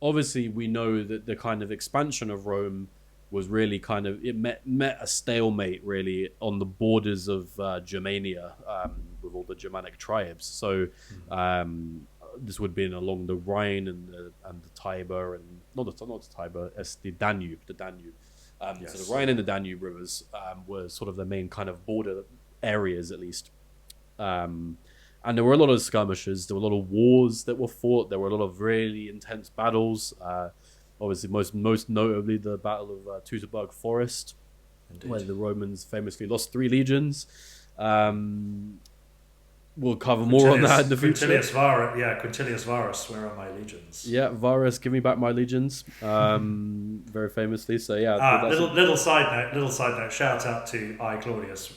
obviously we know that the kind of expansion of Rome was really kind of it met a stalemate really on the borders of Germania with all the Germanic tribes. So this would have been along the Rhine and the Tiber and not the Tiber, it's the Danube, Yes, So the Rhine and the Danube rivers were sort of the main kind of border areas at least. And there were a lot of skirmishes. There were a lot of wars that were fought. There were a lot of really intense battles. Obviously, most notably the Battle of Teutoburg Forest, indeed. where the Romans famously lost 3 legions. We'll cover more on that in the future. Quintilius Varus, where are my legions? Yeah, Varus, give me back my legions. Very famously. So yeah. Little side note. Shout out to I Claudius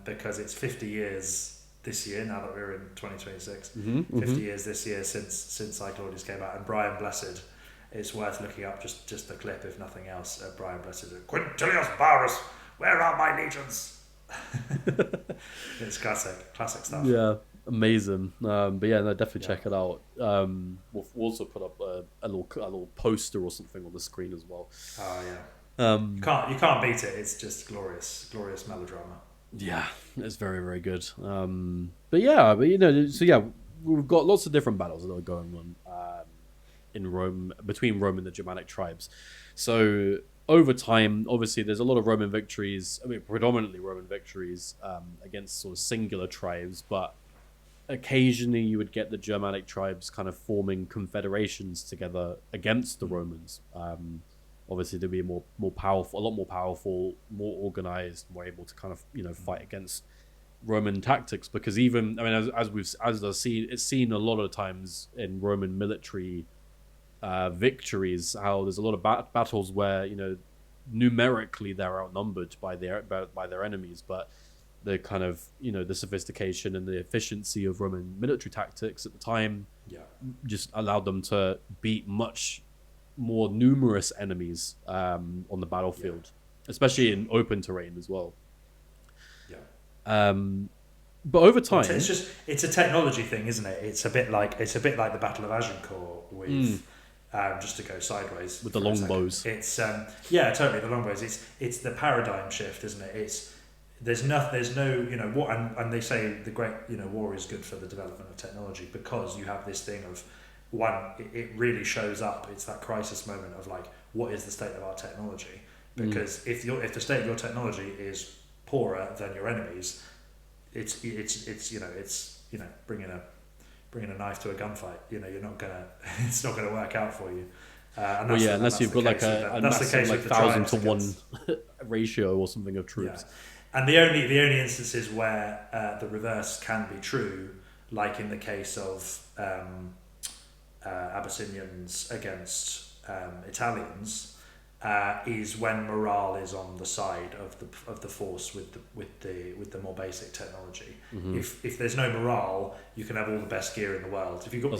because it's 50 years this year. Now that we're in 2026, 50 years this year since I Claudius came out, and Brian Blessed. It's worth looking up just the clip, if nothing else. Brian Blessed, Quintilius Varus, where are my legions? It's classic stuff. Yeah, amazing. But yeah, no, definitely check it out. We'll also put up a little poster or something on the screen as well. Oh yeah. You can't beat it. It's just glorious melodrama. Yeah, it's very, very good. But yeah, we've got lots of different battles that are going on in Rome, between Rome and the Germanic tribes. So over time, obviously, there's a lot of Roman victories. I mean, predominantly Roman victories against sort of singular tribes, but occasionally you would get the Germanic tribes kind of forming confederations together against the Romans. Obviously, they'd be a lot more powerful, more organized, more able to kind of fight against Roman tactics. Because even it's seen a lot of times in Roman military victories, how there's a lot of battles where numerically they're outnumbered by their enemies, but the kind of the sophistication and the efficiency of Roman military tactics at the time just allowed them to beat much more numerous enemies on the battlefield, especially in open terrain as well. But over time, it's a technology thing, isn't it? It's a bit like the Battle of Agincourt with just to go sideways with the longbows. It's totally the longbows. It's the paradigm shift, isn't it? There's no what, and they say the great war is good for the development of technology, because you have this thing of it really shows up. It's that crisis moment of like, what is the state of our technology? Because if the state of your technology is poorer than your enemies, it's bringing a knife to a gunfight. You're not gonna it's not gonna work out for you. Unless you've got like a massive 1,000 to 1 ratio or something of troops. Yeah. And the only instances where the reverse can be true, like in the case of Abyssinians against Italians, is when morale is on the side of the force with the more basic technology. If there's no morale, you can have all the best gear in the world. If you've got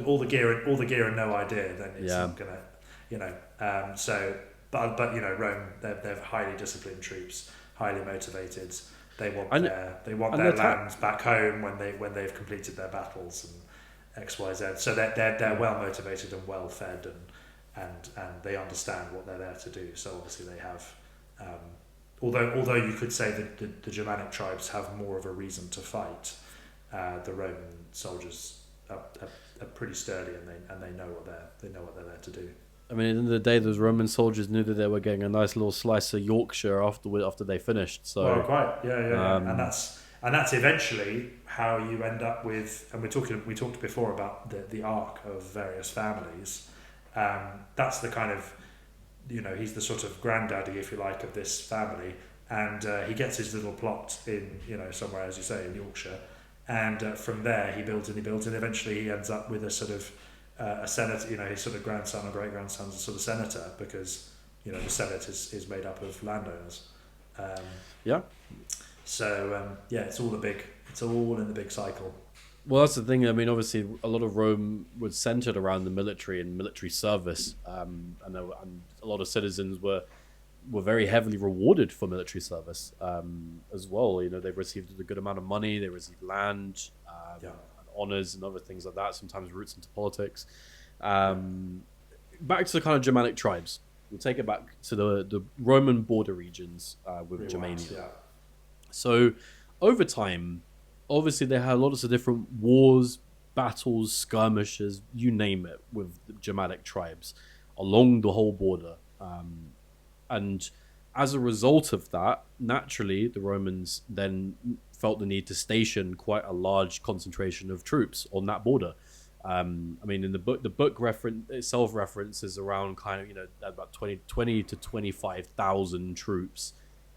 all the gear and no idea, then it's not gonna But Rome, they're highly disciplined troops, highly motivated. They want their lands back home when they've completed their battles and XYZ. So they're well motivated and well fed and they understand what they're there to do. So obviously they have, although you could say that the Germanic tribes have more of a reason to fight, the Roman soldiers are pretty sturdy and they know what they're there to do. I mean, at the end of the day, those Roman soldiers knew that they were getting a nice little slice of Yorkshire after they finished. So, well, quite, yeah. And that's eventually how you end up with. And we talked before about the arc of various families. That's the kind of, he's the sort of granddaddy, if you like, of this family, and he gets his little plot in, somewhere, as you say, in Yorkshire, and from there he builds and eventually he ends up with a sort of a senator, his sort of grandson or great grandson's a sort of senator, because the Senate is made up of landowners. So it's all in the big cycle. Well, that's the thing. I mean, obviously, a lot of Rome was centered around the military and military service, and a lot of citizens were very heavily rewarded for military service as well. They received a good amount of money, they received land, and honors and other things like that. Sometimes roots into politics. back to the kind of Germanic tribes. We'll take it back to the Roman border regions with Rewind, Germania. yeah. So over time, obviously they had lots of different wars, battles, skirmishes, you name it, with the Germanic tribes along the whole border. And as a result of that, naturally, the Romans then felt the need to station quite a large concentration of troops on that border. I mean, in the book reference itself references around kind of, about 20 to 25,000 troops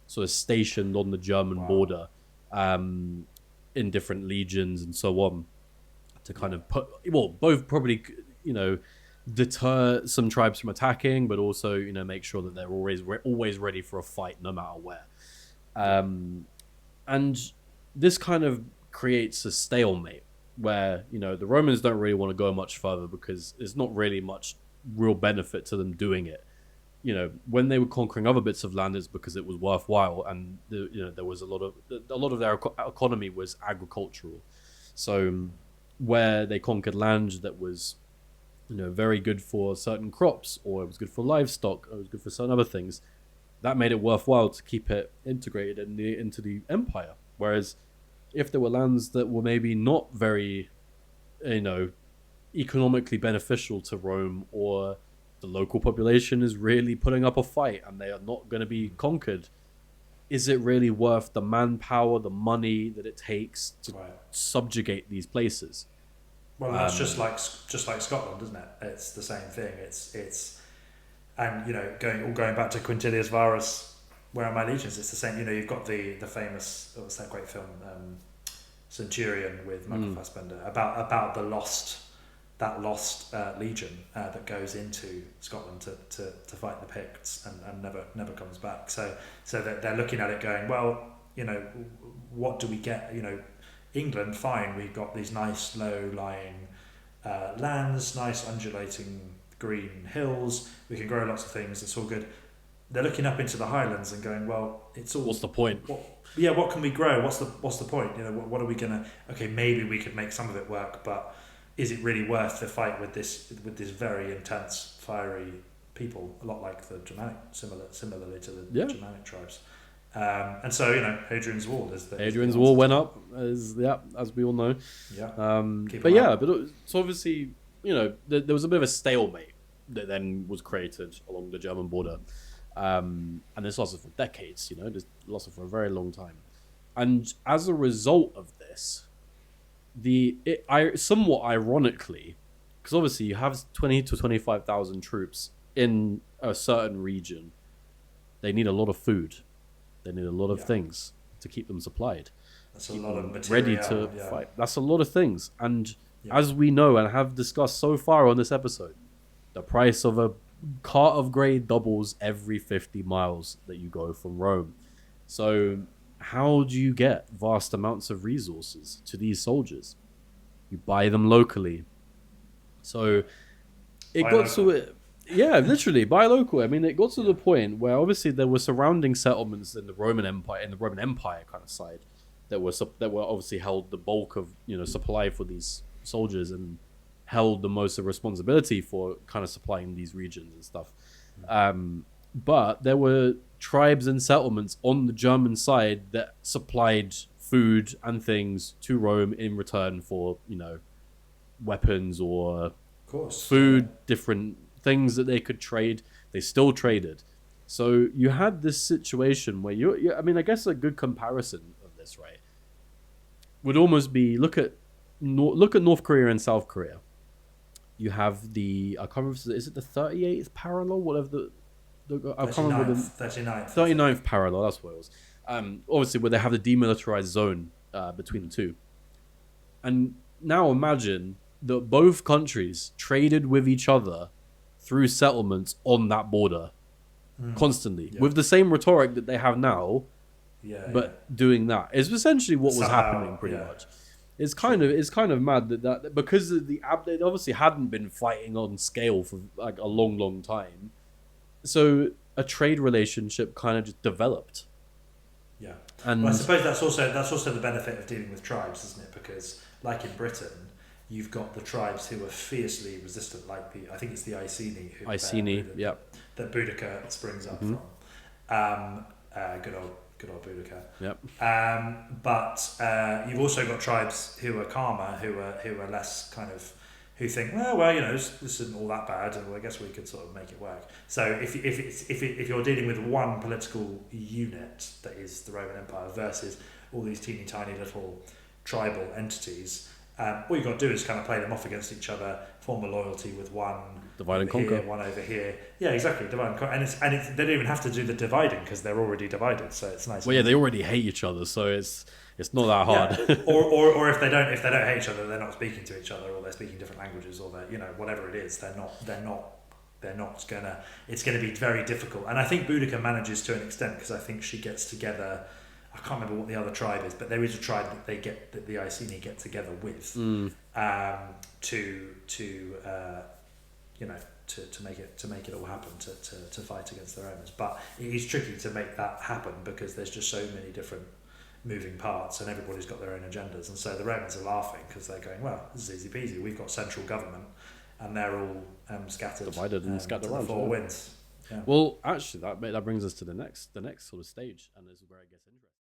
sort of stationed on the German border, in different legions and so on, to kind of both probably, deter some tribes from attacking, but also, make sure that they're always ready for a fight no matter where. And this kind of creates a stalemate where, the Romans don't really want to go much further because there's not really much real benefit to them doing it. When they were conquering other bits of land, it's because it was worthwhile, and there was a lot of their economy was agricultural. So where they conquered land that was, very good for certain crops, or it was good for livestock, or it was good for certain other things, that made it worthwhile to keep it integrated into the empire. Whereas if there were lands that were maybe not very, economically beneficial to Rome, or the local population is really putting up a fight and they are not going to be conquered, is it really worth the manpower, the money that it takes to subjugate these places? Well, that's just like Scotland, isn't it? It's the same thing. It's and going back to Quintilius Varus, Where Are My Legions? It's the same. You've got the famous, what's that great film, Centurion, with Michael Fassbender, about the lost legion that goes into Scotland to fight the Picts and never comes back. So that they're looking at it going, well, what do we get? England, fine, we've got these nice low-lying lands, nice undulating green hills, we can grow lots of things, it's all good. They're looking up into the Highlands and going, well, it's all... What's the point? What can we grow? What's the point? What are we going to... Okay, maybe we could make some of it work, but is it really worth the fight with this very intense, fiery people, a lot like the Germanic, similarly to the Germanic tribes? And so, Hadrian's Wall is the... Hadrian's Wall went up, as we all know. Yeah. But so obviously, there was a bit of a stalemate that then was created along the German border. And this lasted for decades, just lasted for a very long time. And as a result of this, somewhat ironically, because obviously you have 20 to 25,000 troops in a certain region, they need a lot of food. They need a lot of things to keep them supplied. That's a lot of material. Ready to fight. That's a lot of things. And as we know and have discussed so far on this episode, the price of a cart of grain doubles every 50 miles that you go from Rome. So how do you get vast amounts of resources to these soldiers? You buy them locally. So it got to it. Yeah, literally, buy local. I mean, it got to the point where obviously there were surrounding settlements in the Roman Empire, kind of side, that were obviously held the bulk of supply for these soldiers and held the most of responsibility for kind of supplying these regions and stuff. But there were tribes and settlements on the German side that supplied food and things to Rome in return for weapons or food, different things that they could trade. They still traded. So you had this situation where I guess a good comparison of this, right, would almost be look at North Korea and South Korea. You have I can't remember, is it the 38th parallel? Whatever I can't remember the 39th parallel. That's what it was. Obviously, where they have the demilitarized zone between the two. And now imagine that both countries traded with each other through settlements on that border constantly with the same rhetoric that they have now, but doing that is essentially what was happening pretty much. It's kind of mad that because they obviously hadn't been fighting on scale for like a long time, so a trade relationship kind of just developed. Yeah, and I suppose that's also the benefit of dealing with tribes, isn't it? Because like in Britain, you've got the tribes who are fiercely resistant, like I think it's the Iceni, Yep. that Boudica springs up Mm-hmm. from. Good old Boudica. Yep. But you've also got tribes who are calmer, who are less kind of, who think, well, this isn't all that bad, and I guess we could sort of make it work. So if you're dealing with one political unit that is the Roman Empire versus all these teeny tiny little tribal entities, all you've got to do is kind of play them off against each other, form a loyalty with one, divide and conquer, one over here. Yeah, exactly, divide and conquer. And they don't even have to do the dividing because they're already divided. So it's nice. Well, yeah, they already hate each other, so it's not that hard. Yeah. or if they don't hate each other, they're not speaking to each other, or they're speaking different languages, or they're, whatever it is, they're not gonna. It's going to be very difficult. And I think Boudica manages to an extent, because I think she gets together. I can't remember what the other tribe is, but there is a tribe that the Iceni get together with, to make it all happen, to fight against the Romans. But it is tricky to make that happen because there's just so many different moving parts, and everybody's got their own agendas. And so the Romans are laughing because they're going, well, this is easy peasy. We've got central government, and they're all scattered, divided and scattered around. Four winds. Yeah. Well, actually, that brings us to the next sort of stage, and this is where it gets interesting.